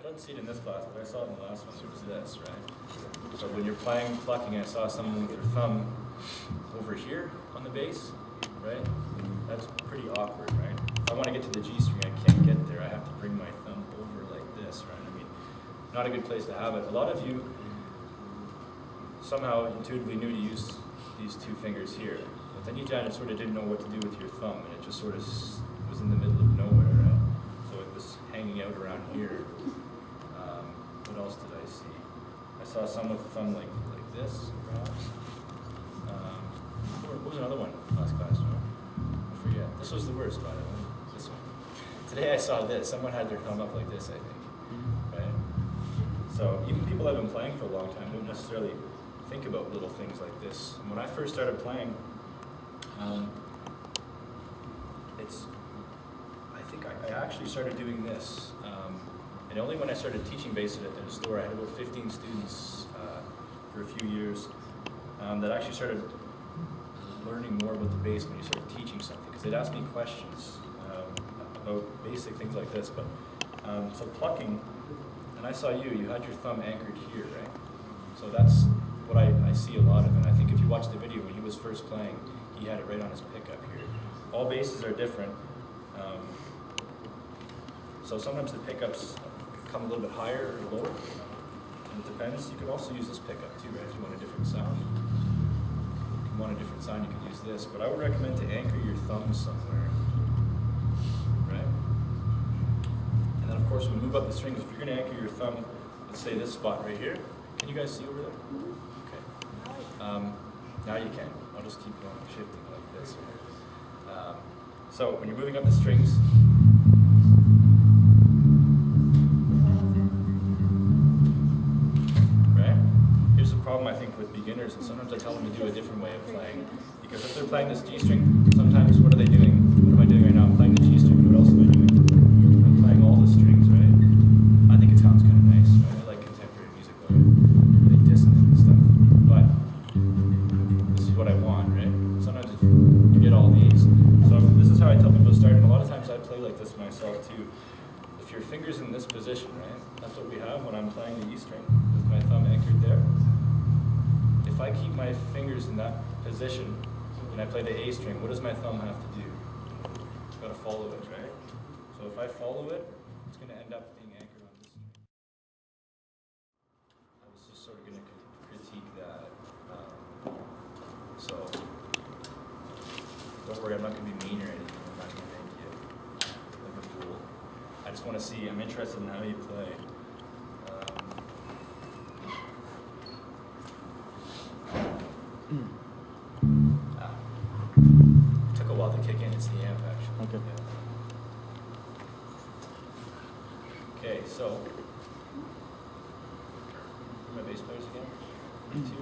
didn't see it in this class, but I saw it in the last one. It was this, right? So when you're playing plucking, I saw someone with their thumb over here on the bass, right? That's pretty awkward, right? If I want to get to the G string, I can't get there. I have to bring my thumb over like this, right? I mean, not a good place to have it. A lot of you somehow intuitively knew to use these two fingers here, but then you kind of sort of didn't know what to do with your thumb, and it just sort of was in the middle of nowhere, right? So it was hanging out around here. What else did I see? I saw some with the thumb like this, perhaps. What was another one last class? No? I forget. This was the worst, by the way. This one. Today I saw this. Someone had their thumb up like this, I think. Right? So even people that have been playing for a long time don't necessarily think about little things like this. And when I first started playing, I actually started doing this. And only when I started teaching bass at a store, I had about 15 students for a few years that actually started learning more about the bass when you started teaching something, because they'd ask me questions about basic things like this. But so plucking, and I saw you had your thumb anchored here, right? So that's what I see a lot of, and I think if you watch the video when he was first playing, he had it right on his pickup here. All basses are different, so sometimes the pickups come a little bit higher or lower, and it depends. You could also use this pickup too, right? If you want a different sound. If you want a different sound, you could use this, but I would recommend to anchor your thumb somewhere, right? And then of course, when we move up the strings, if you're going to anchor your thumb, let's say this spot right here. Can you guys see over there? Okay. Now you can. I'll just keep going, shifting like this. So when you're moving up the strings, right? Here's the problem I think with beginners, and sometimes I tell them to do a different way of playing. Because if they're playing this G string, sometimes what are they doing? What am I doing right now? I'm playing the G string. What else am I doing? I'm playing all the strings, right? I think it sounds kind of nice, right? I like contemporary music, though. Really dissonant and stuff. But this is what I want, right? Sometimes you get all these. So this is how I tell people to start, and a lot of times I play like this myself too. If your finger's in this position, right? That's what we have when I'm playing the E string, with my thumb anchored there. If I keep my fingers in that position and I play the A string, what does my thumb have to do? It's got to follow it, right? So if I follow it, it's going to end up being anchored on this string. I was just sort of going to critique that. So don't worry, I'm not going to be mean or anything. I'm not going to make you like a fool. I just want to see, I'm interested in how you play. Took a while to kick in. It's the amp, actually. Okay. Yeah. Okay, so my bass players again. You two. You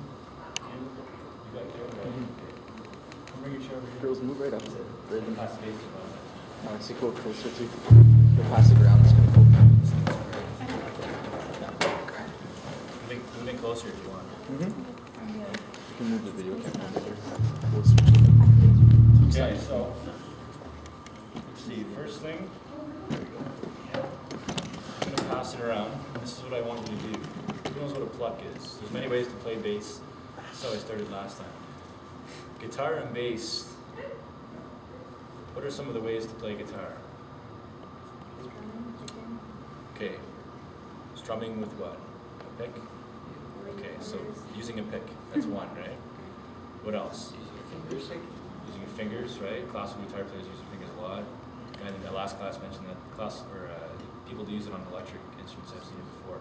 back there, right? Okay. Come bring your chair over here. Girls, move right up. That's it. Right in. Pass the bass to Bob. I see, go closer to. You'll pass the ground. It's going to go. Moving closer if you want. You can move the video camera over here. Okay, so let's see. First thing, I'm going to pass it around. This is what I want you to do. Who knows what a pluck is? There's many ways to play bass. That's how I started last time. Guitar and bass. What are some of the ways to play guitar? Okay. Strumming with what? A pick? Okay, so using a pick. That's one, right? What else? Using your fingers, right? Classical guitar players use their fingers a lot. And in the last class mentioned that people do use it on electric instruments. I've seen it before.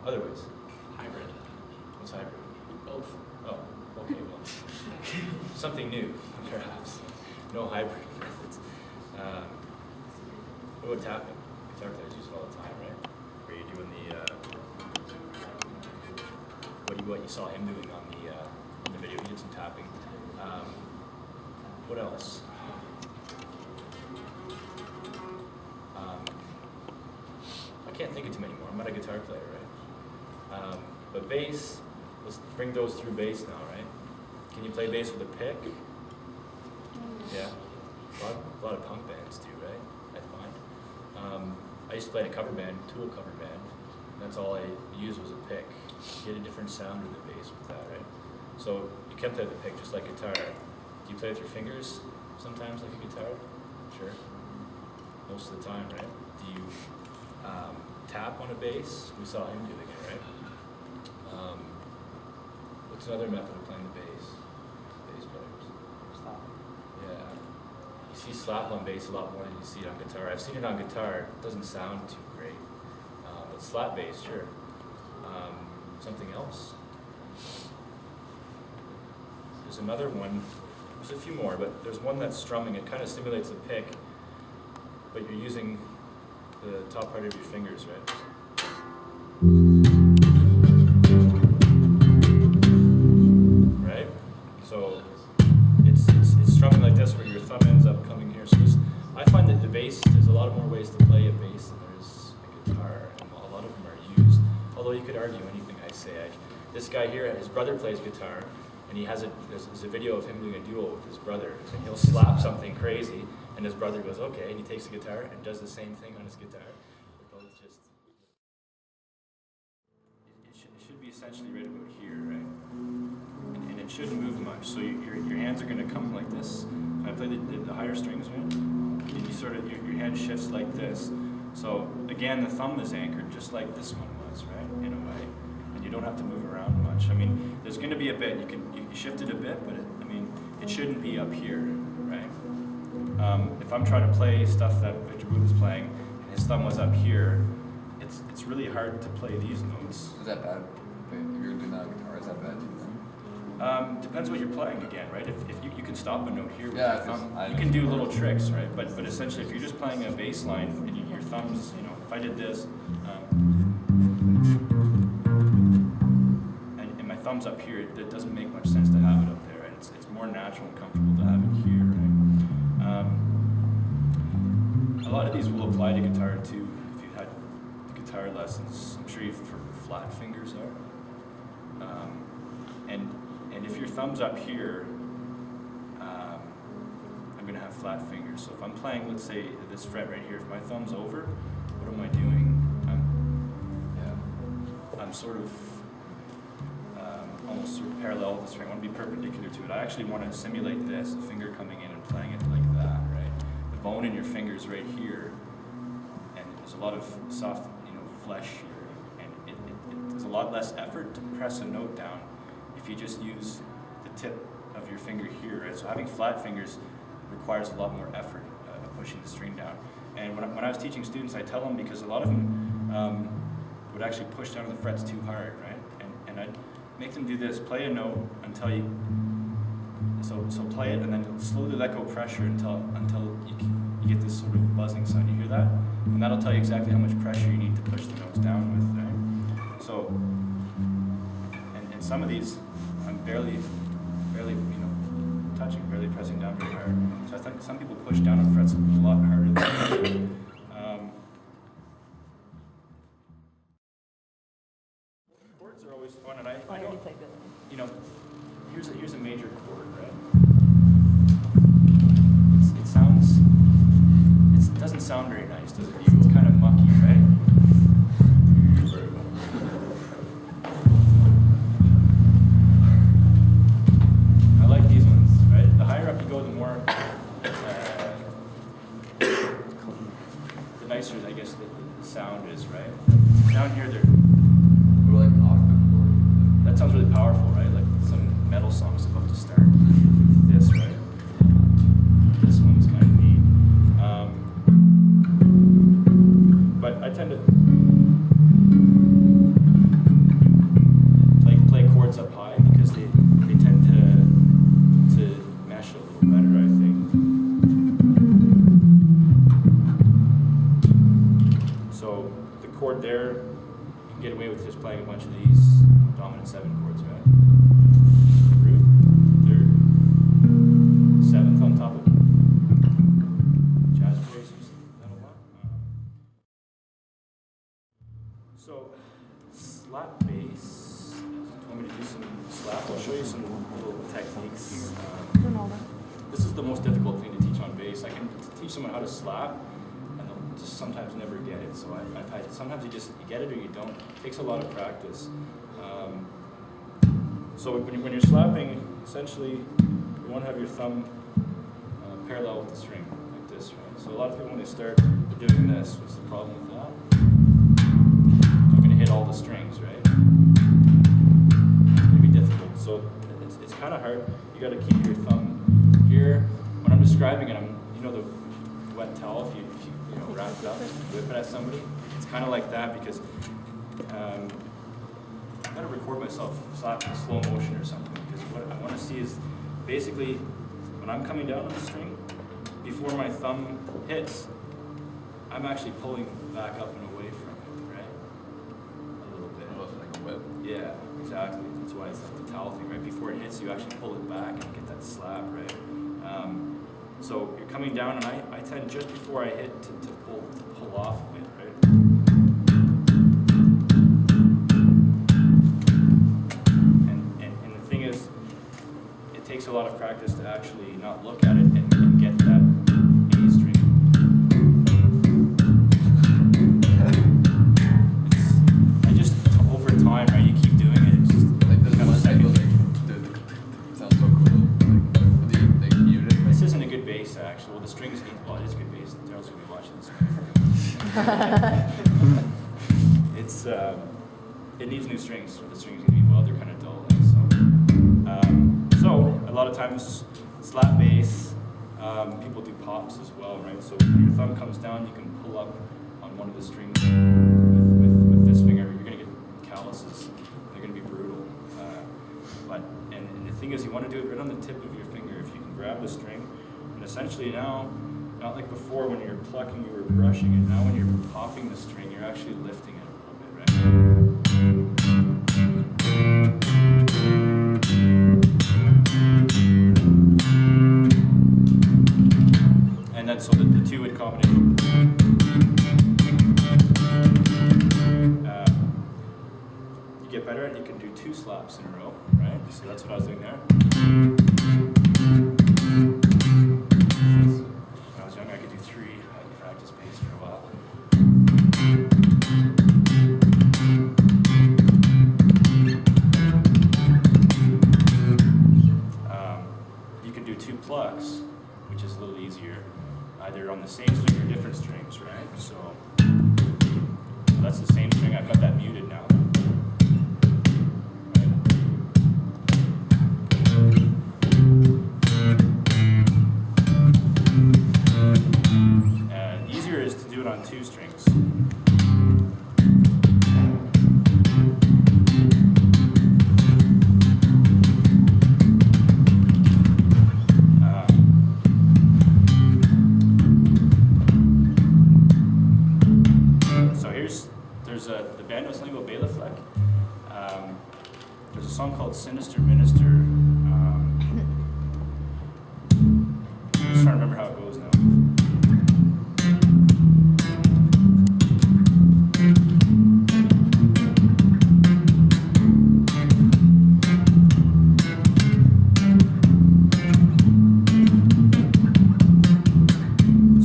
Other ways? Hybrid. What's hybrid? Both. Oh, okay, well, something new, perhaps. No hybrid methods. What about tapping? Guitar players use it all the time, right? Where you're doing the what you saw him doing on the video. He did some tapping. What else? I can't think of too many more. I'm not a guitar player, right? But bass, let's bring those through bass now, right? Can you play bass with a pick? Yeah. A lot of punk bands do, right? I find. I used to play in a cover band, Tool cover band. That's all I used was a pick. You get a different sound in the bass with that, right? So you kept it with a pick, just like guitar. Do you play with your fingers sometimes like a guitar? Sure. Most of the time, right? Do you tap on a bass? We saw him doing it, right? What's another method of playing the bass? Bass players. Slap. Yeah. You see slap on bass a lot more than you see it on guitar. I've seen it on guitar. It doesn't sound too great. But slap bass, sure. Something else? There's another one. There's a few more, but there's one that's strumming. It kind of simulates a pick, but you're using the top part of your fingers, right? Right? So it's strumming like this, where your thumb ends up coming here. So I find that the bass, there's a lot more ways to play a bass than there is a guitar, and a lot of them are used. Although you could argue anything I say. This guy here, his brother plays guitar, and there's a video of him doing a duo with his brother, and he'll slap something crazy, and his brother goes, okay, and he takes the guitar and does the same thing on his guitar. They're both just... It should be essentially right about here, right? And it shouldn't move much, so your hands are going to come like this. When I play the higher strings, right? And you sort of, your hand shifts like this. So again, the thumb is anchored just like this one was, right? In a way. And you don't have to move around much. I mean, there's going to be a bit. You shift it a bit, but it shouldn't be up here, right? If I'm trying to play stuff that Victor Boot was playing, and his thumb was up here, it's really hard to play these notes. Is that bad? If you're doing that on guitar, is that bad too? Depends what you're playing again, right? If you can stop a note here with Yeah, your thumb, you can do little tricks, right? But essentially, if you're just playing a bass line and your thumbs, if I did this, and my thumb's up here, it doesn't make much sense to have it up there, right? It's more natural and comfortable to have it here, right? A lot of these will apply to guitar too. If you've had the guitar lessons, I'm sure you've heard what flat fingers are. And if your thumb's up here, I'm going to have flat fingers. So if I'm playing, let's say, this fret right here, if my thumb's over, what am I doing? I'm sort of almost sort of parallel with the string. I want to be perpendicular to it. I actually want to simulate this, the finger coming in and playing it like that, right? The bone in your fingers right here, and there's a lot of soft, flesh here, and there's a lot less effort to press a note down if you just use the tip of your finger here, right? So having flat fingers requires a lot more effort of pushing the string down. And when I was teaching students, I tell them, because a lot of them would actually push down on the frets too hard, right? And I'd make them do this: play a note until you, so play it, and then slowly let go pressure until you get this sort of buzzing sound. You hear that? And that'll tell you exactly how much pressure you need to push the notes down with, right? So, and some of these, I'm barely, touching, barely pressing down very hard. So I think some people push down on frets a lot harder than others. Chords are always fun, and I don't, here's a major chord, right? It doesn't sound very nice, does it? It's kind of mucky, right? I like these ones, right? The higher up you go, the more, the nicer, I guess, the sound is, right? Down here, Or like an octave chord. that sounds really powerful, right? Like some metal song's about to start. This, right? This one's kind of neat. But I tend to play chords up high because they tend to mesh a little better, I think. So the chord there, you can get away with just playing a bunch of these dominant 7 chords, right? Root, 3rd, 7th on top of it. Jazz players use that a lot. So, slap bass. Do you want me to do some slap? I'll show you some little techniques. This is the most difficult thing to teach on bass. I can teach someone how to slap, and they'll just sometimes never get it. So I've had, sometimes you get it or you don't. It takes a lot of practice. So when you're slapping, essentially, you want to have your thumb parallel with the string, like this, right? So a lot of people, when they start doing this, what's the problem with that? I'm going to hit all the strings, right? It's going to be difficult. So it's kind of hard. You got to keep your thumb here. When I'm describing it, you know the wet towel, if you wrap it up and whip it at somebody, it's kind of like that because I've got to record myself slapping in slow motion or something, because what I want to see is basically when I'm coming down on the string, before my thumb hits, I'm actually pulling back up and away from it, right? A little bit. Almost like a whip. Yeah, exactly. That's why it's like the towel thing, right? Before it hits, you actually pull it back and get that slap, right? So you're coming down, and I tend just before I hit to pull off of it, right? And the thing is, it takes a lot of practice to actually not look at it and get that A string. Over time, right? You keep doing it. It's just Like this kind of one second. it sounds so cool. Like, they mute it. This isn't a good bass, actually. Well, the strings need. Well, it is good bass. Daryl's gonna be watching this. It's it needs new strings. So the strings need to be, well, they're kind of dull. So a lot of times slap bass. People do pops as well, right? So when your thumb comes down, you can pull up on one of the strings with this finger. You're gonna get calluses. They're gonna be brutal. And the thing is, you want to do it right on the tip of your finger. If you can grab the string, and essentially now, not like before when you're plucking, you were brushing it. Now when you're popping the string, you're actually lifting it a little bit, right? And then so the two in combination. You get better at it, you can do 2 slaps in a row, right? So that's what I was doing there. When I was younger, I could do 3. I had practice bass for a while. You can do 2 plucks, which is a little easier, either on the same string or different strings, right? So that's the same string. I've got that muted now. Easier is to do it on 2 strings. The band was Lingo Balefleck. There's a song called Sinister Minister. I'm just trying to remember how it goes now.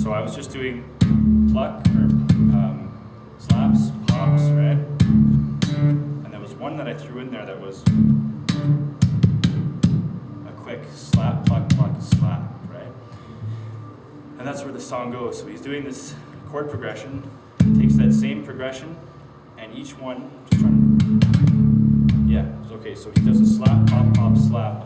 So I was just doing pluck or slaps, pops, right? And there was one that I threw in there that was a quick slap, pluck, pluck, slap, right? And that's where the song goes. So he's doing this chord progression, takes that same progression, and each one, just trying to, yeah, it's okay. So he does a slap, pop, pop, slap,